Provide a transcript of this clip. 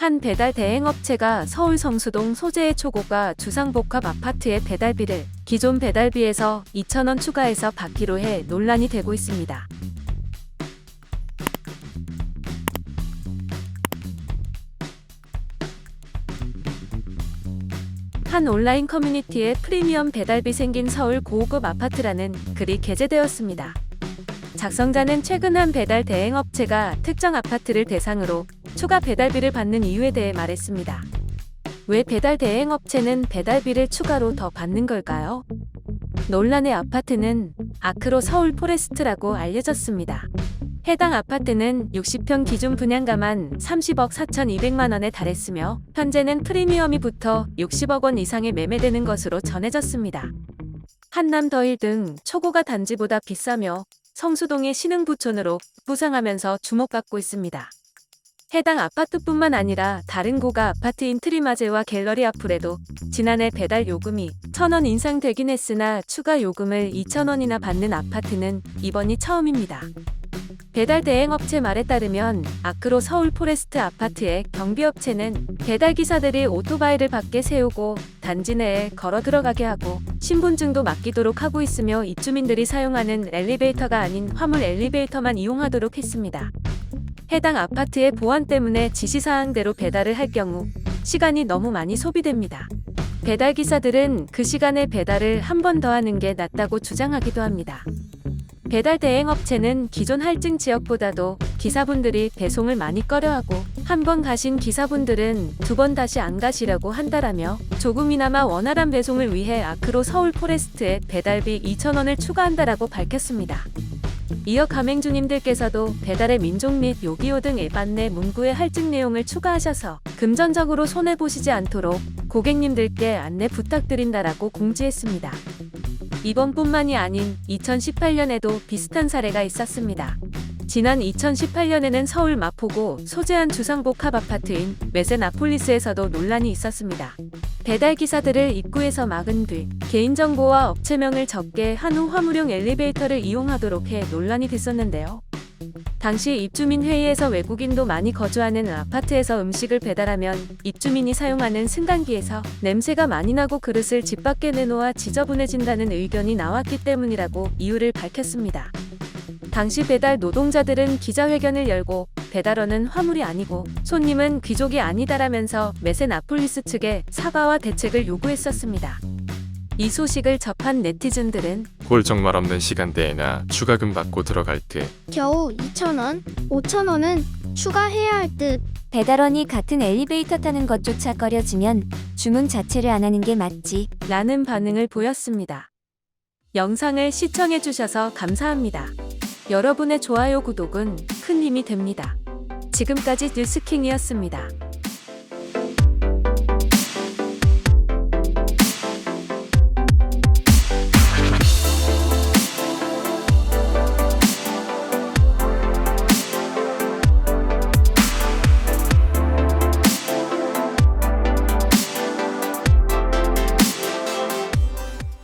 한 배달 대행업체가 서울 성수동 소재의 초고가 주상복합 아파트의 배달비를 기존 배달비에서 2,000원 추가해서 받기로 해 논란이 되고 있습니다. 한 온라인 커뮤니티에 프리미엄 배달비 생긴 서울 고급 아파트라는 글이 게재되었습니다. 작성자는 최근 한 배달 대행업체가 특정 아파트를 대상으로 추가 배달비를 받는 이유에 대해 말했습니다. 왜 배달 대행업체는 배달비를 추가로 더 받는 걸까요? 논란의 아파트는 아크로 서울 포레스트라고 알려졌습니다. 해당 아파트는 60평 기준 분양가만 30억 4,200만 원에 달했으며 현재는 프리미엄이 붙어 60억 원 이상에 매매되는 것으로 전해졌습니다. 한남 더힐 등 초고가 단지보다 비싸며 성수동의 신흥부촌으로 부상하면서 주목받고 있습니다. 해당 아파트뿐만 아니라 다른 고가 아파트인 트리마제와 갤러리 아플에도 지난해 배달 요금이 1,000원 인상되긴 했으나 추가 요금을 2,000원이나 받는 아파트는 이번이 처음입니다. 배달 대행업체 말에 따르면 아크로 서울 포레스트 아파트의 경비업체는 배달기사들이 오토바이를 밖에 세우고 단지 내에 걸어 들어가게 하고 신분증도 맡기도록 하고 있으며 입주민들이 사용하는 엘리베이터가 아닌 화물 엘리베이터만 이용하도록 했습니다. 해당 아파트의 보안 때문에 지시사항대로 배달을 할 경우 시간이 너무 많이 소비됩니다. 배달기사들은 그 시간에 배달을 한 번 더 하는 게 낫다고 주장하기도 합니다. 배달 대행업체는 기존 할증 지역보다도 기사분들이 배송을 많이 꺼려하고 한 번 가신 기사분들은 두 번 다시 안 가시려고 한다라며 조금이나마 원활한 배송을 위해 아크로 서울 포레스트에 배달비 2,000원을 추가한다라고 밝혔습니다. 이어 가맹주님들께서도 배달의 민족 및 요기요 등 앱 안내 문구에 할증 내용을 추가하셔서 금전적으로 손해보시지 않도록 고객님들께 안내 부탁드린다라고 공지했습니다. 이번뿐만이 아닌 2018년에도 비슷한 사례가 있었습니다. 지난 2018년에는 서울 마포구 소재한 주상복합 아파트인 메세나폴리스에서도 논란이 있었습니다. 배달기사들을 입구에서 막은 뒤 개인정보와 업체명을 적게 한 후 화물용 엘리베이터를 이용하도록 해 논란이 됐었는데요. 당시 입주민 회의에서 외국인도 많이 거주하는 아파트에서 음식을 배달하면 입주민이 사용하는 승강기에서 냄새가 많이 나고 그릇을 집 밖에 내놓아 지저분해진다는 의견이 나왔기 때문이라고 이유를 밝혔습니다. 당시 배달 노동자들은 기자회견을 열고 배달원은 화물이 아니고 손님은 귀족이 아니다라면서 메세나폴리스 측에 사과와 대책을 요구했었습니다. 이 소식을 접한 네티즌들은 홀 정말 없는 시간대에나 추가금 받고 들어갈 듯. 겨우 2,000원, 5,000원은 추가해야 할 듯. 배달원이 같은 엘리베이터 타는 것조차 꺼려지면 주문 자체를 안 하는 게 맞지. 라는 반응을 보였습니다. 영상을 시청해주셔서 감사합니다. 여러분의 좋아요, 구독은 큰 힘이 됩니다. 지금까지 뉴스킹이었습니다.